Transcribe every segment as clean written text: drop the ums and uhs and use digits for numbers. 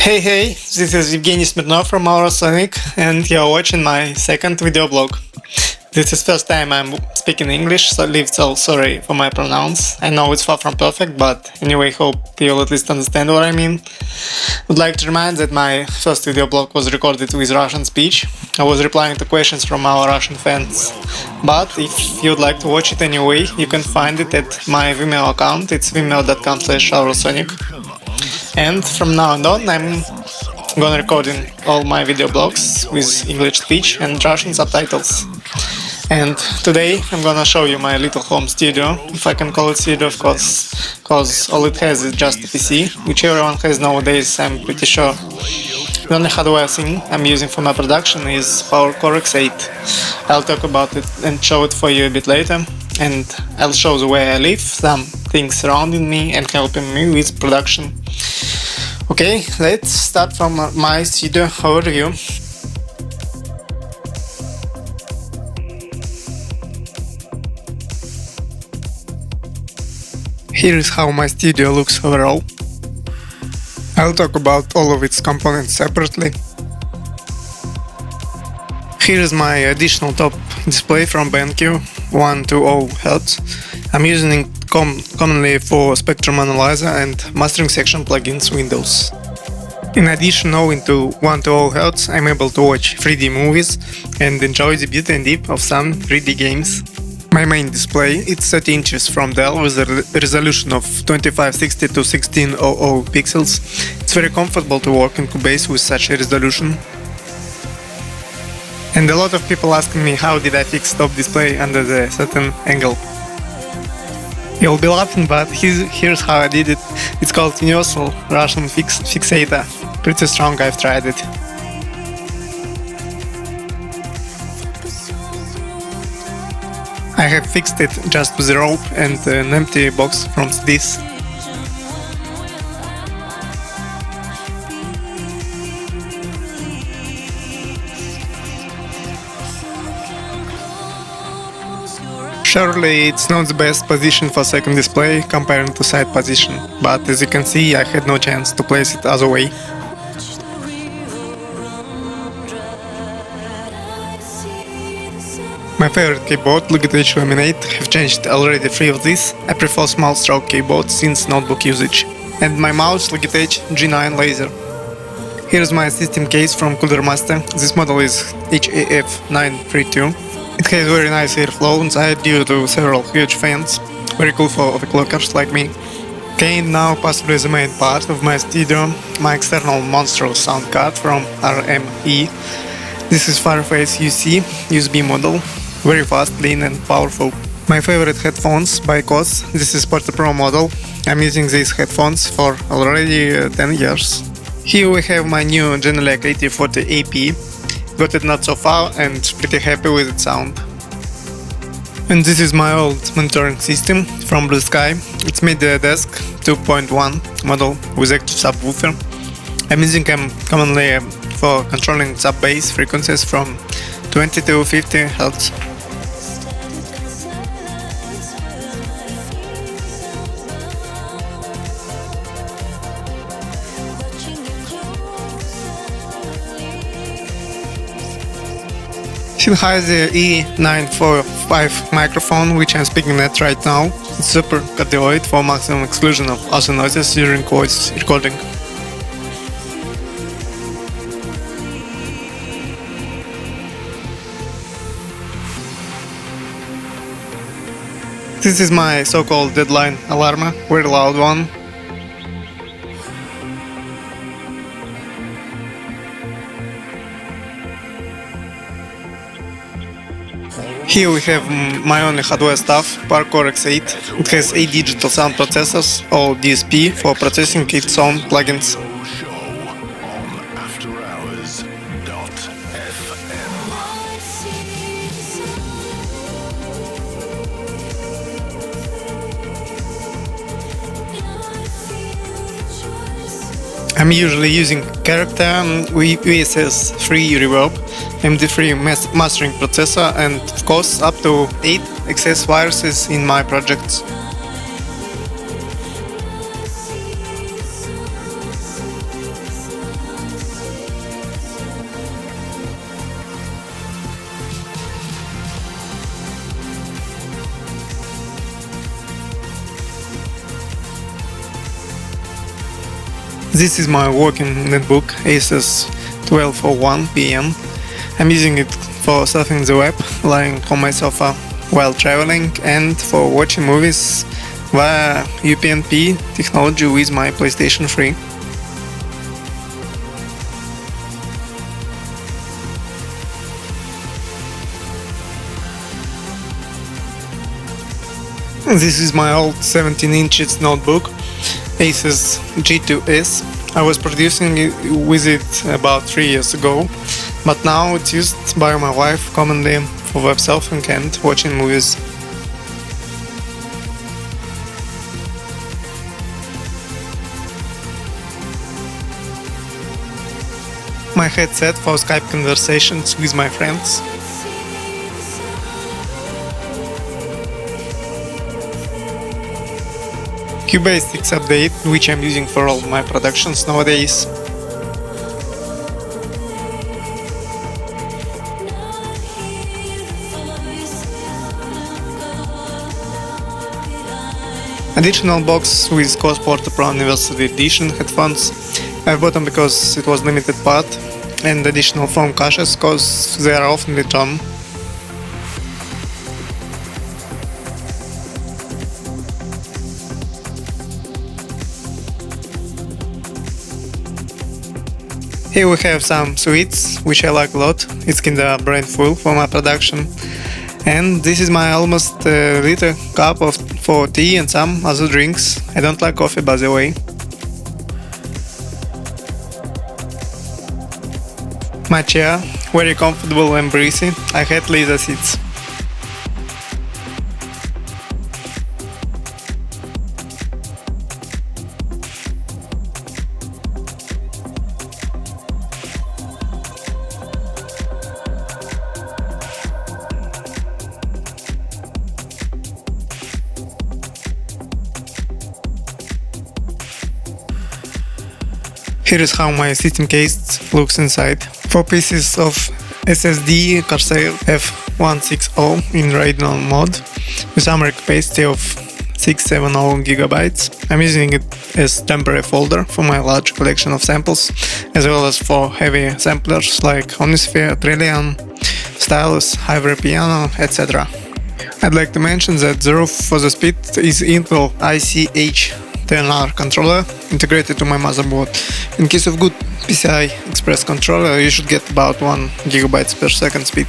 Hey, this is Evgeny Smirnov from Aurosonic, and you're watching my second video blog. This is first time I'm speaking English, so sorry for my pronounce. I know it's far from perfect, but anyway, hope you'll at least understand what I mean. Would like to remind that my first video blog was recorded with Russian speech. I was replying to questions from our Russian fans. But if you'd like to watch it anyway, you can find it at my Vimeo account. It's vimeo.com/Aurosonic. And from now on, I'm gonna recording all my video blogs with English speech and Russian subtitles. And today I'm gonna show you my little home studio, if I can call it studio, of course, cause all it has is just a PC, which everyone has nowadays, I'm pretty sure. The only hardware thing I'm using for my production is Power Core X8. I'll talk about it and show it for you a bit later, and I'll show the way I live, some things surrounding me and helping me with production. Okay, let's start from my studio overview. Here is how my studio looks overall. I'll talk about all of its components separately. Here is my additional top display from BenQ 120Hz. I'm using it commonly for spectrum analyzer and mastering section plugins Windows. In addition, owing to 120Hz, I'm able to watch 3D movies and enjoy the beauty and deep of some 3D games. My main display is 30 inches from Dell with a resolution of 2560 to 1600 pixels. It's very comfortable to work in Cubase with such a resolution. And a lot of people asking me how did I fix top display under the certain angle. You'll be laughing, but here's how I did it. It's called Universal Russian Fixator. Pretty strong, I've tried it. I have fixed it just with a rope and an empty box from this. Surely it's not the best position for second display comparing to side position, but as you can see I had no chance to place it other way. My favorite keyboard, Logitech Laminate, have changed already 3 of these. I prefer small stroke keyboard since notebook usage. And my mouse, Logitech G9 Laser. Here's my system case from Cooler Master. This model is HAF932. It has very nice airflow inside due to several huge fans. Very cool for overclockers like me. Okay, now possibly the main part of my studio, my external monstrous sound card from RME. This is Fireface UC USB model. Very fast, lean and powerful. My favorite headphones by Kos. This is Porta Pro model. I'm using these headphones for already 10 years. Here we have my new Genelec 8040 AP. Got it not so far and pretty happy with its sound. And this is my old monitoring system from Blue Sky. It's Media Desk 2.1 model with active subwoofer. I'm using them commonly for controlling sub-bass frequencies from 20 to 50 Hz. Sennheiser E945 microphone, which I'm speaking at right now. It's super cardioid for maximum exclusion of other noises during voice recording. This is my so-called deadline alarm, very loud one. Here we have my only hardware stuff, Power Core X8. It has 8 digital sound processors, or DSP, for processing its own plugins. I'm usually using Character VSS3 Reverb, MD3 mastering processor, and of course up to 8 XS viruses in my projects. This is my working netbook, Asus 1201 PM. I'm using it for surfing the web, lying on my sofa while traveling, and for watching movies via UPnP technology with my PlayStation 3. This is my old 17 inches notebook, Asus G2S. I was producing it with it about 3 years ago, but now it's used by my wife commonly for web surfing and watching movies. My headset for Skype conversations with my friends. Cubase 6 update, which I'm using for all my productions nowadays. Additional box with Cos Porta Pro University Edition headphones. I bought them because it was limited part, and additional foam caches cause they are often returned. Here we have some sweets, which I like a lot. It's kinda brain-full for my production. And this is my almost liter cup for tea and some other drinks. I don't like coffee, by the way. My chair, very comfortable and breezy. I had leather seats. Here is how my system case looks inside. 4 pieces of SSD Corsair F160 in Radeon mode with summary capacity of 670 GB. I'm using it as temporary folder for my large collection of samples, as well as for heavy samplers like Omnisphere, Trillion, Stylus, Ivory Piano, etc. I'd like to mention that the roof for the speed is Intel ICH10R controller integrated to my motherboard. In case of good PCI Express controller, you should get about 1 GB per second speed.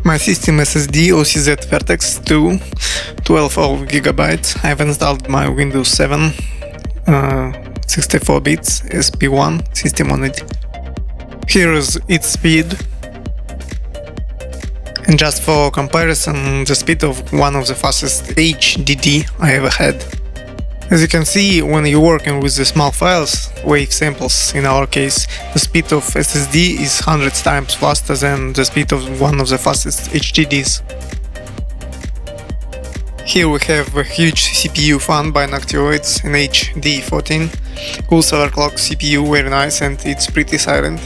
My system SSD OCZ Vertex 2 12 GB. I've installed my Windows 7 64 bits SP1 system on it. Here is its speed, and just for comparison, the speed of one of the fastest HDD I ever had. As you can see, when you're working with the small files, wave samples in our case, the speed of SSD is hundreds times faster than the speed of one of the fastest HDDs. Here we have a huge CPU fan by Noctioids in HD14. Cool overclock CPU, very nice, and it's pretty silent.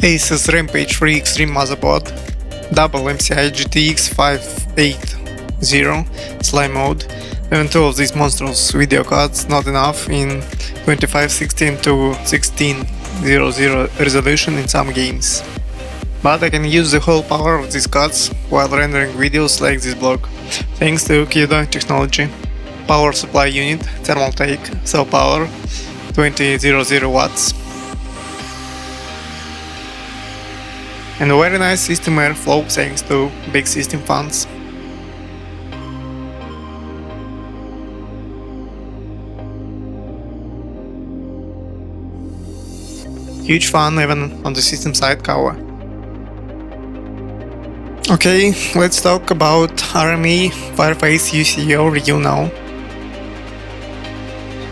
Asus Rampage 3 Extreme motherboard, double MCI GTX 580 Slime mode. Even two of these monstrous video cards, not enough in 2516 to 1600 resolution in some games. But I can use the whole power of these cards while rendering videos like this blog, thanks to Kudo technology. Power supply unit, thermal take, cell power, 2000 watts. And a very nice system airflow thanks to big system fans. Huge fan even on the system side cover. Okay, let's talk about RME Fireface UCO review now.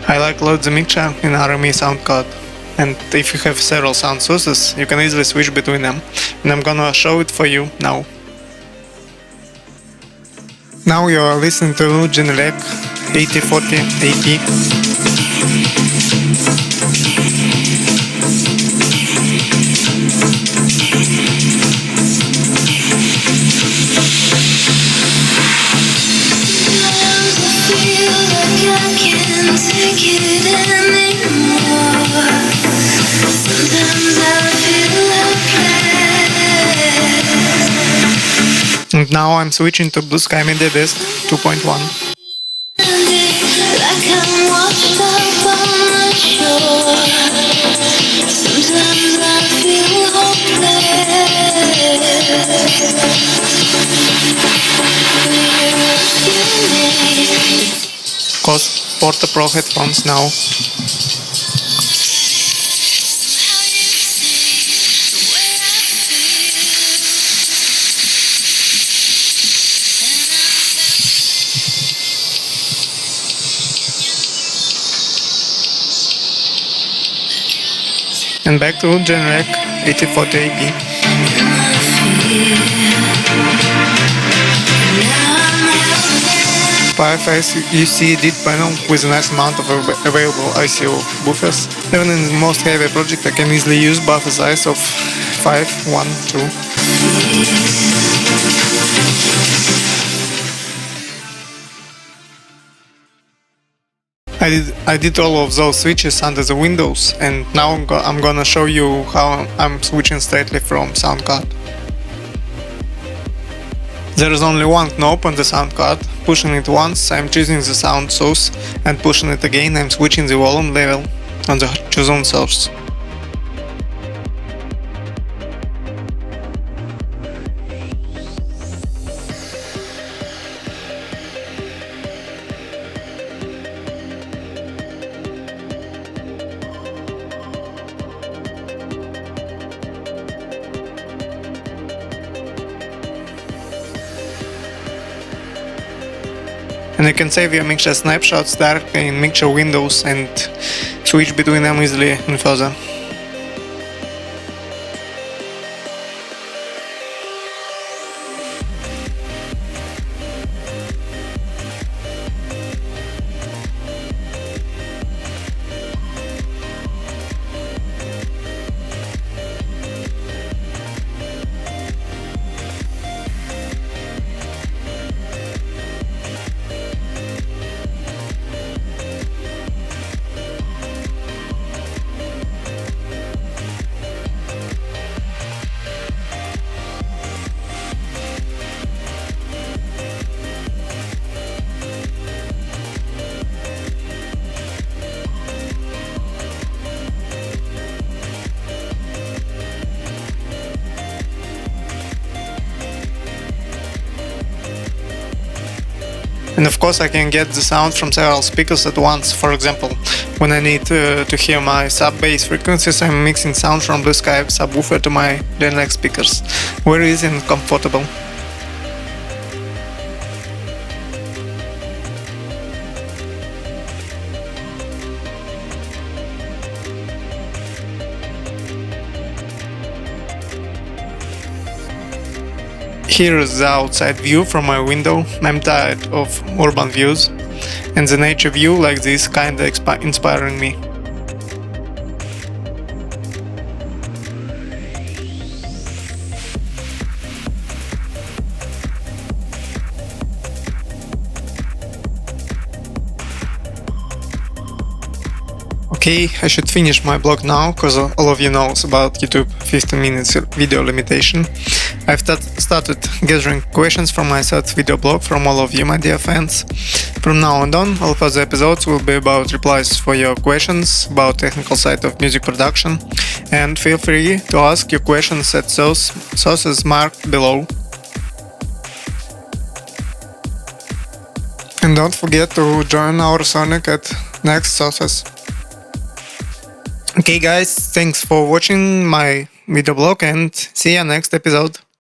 I like a lot the mixture in RME sound card, and if you have several sound sources, you can easily switch between them, and I'm gonna show it for you now. Now you are listening to Genelec 8040 AP. And now I'm switching to Blue Sky Media Disc 2.1. Like I'm washed up on the shore. Sometimes I feel hopeless. Cause Porta Pro headphones now. And back to Generac 8040 AP. Fireface UC did panel with a nice amount of available ICO buffers. Even in the most heavy project I can easily use buffer size of 5, 1, 2. I did all of those switches under the Windows, and now I'm gonna show you how I'm switching straightly from sound card. There is only one knob on the sound card. Pushing it once, I'm choosing the sound source, and pushing it again, I'm switching the volume level on the chosen source. And you can save your mixture snapshots directly in mixture windows and switch between them easily and further. And of course I can get the sound from several speakers at once. For example, when I need to hear my sub-bass frequencies, I'm mixing sound from Blue Sky subwoofer to my Generac speakers. Very easy and comfortable. Here is the outside view from my window. I'm tired of urban views, and the nature view like this kinda inspiring me. Okay, I should finish my blog now, cause all of you knows about YouTube 15 minutes video limitation. I've started gathering questions from my third video blog from all of you, my dear fans. From now on, all further episodes will be about replies for your questions about technical side of music production, and feel free to ask your questions at those sources marked below. And don't forget to join Aurosonic at next sources. Okay guys, thanks for watching my video blog and see you next episode.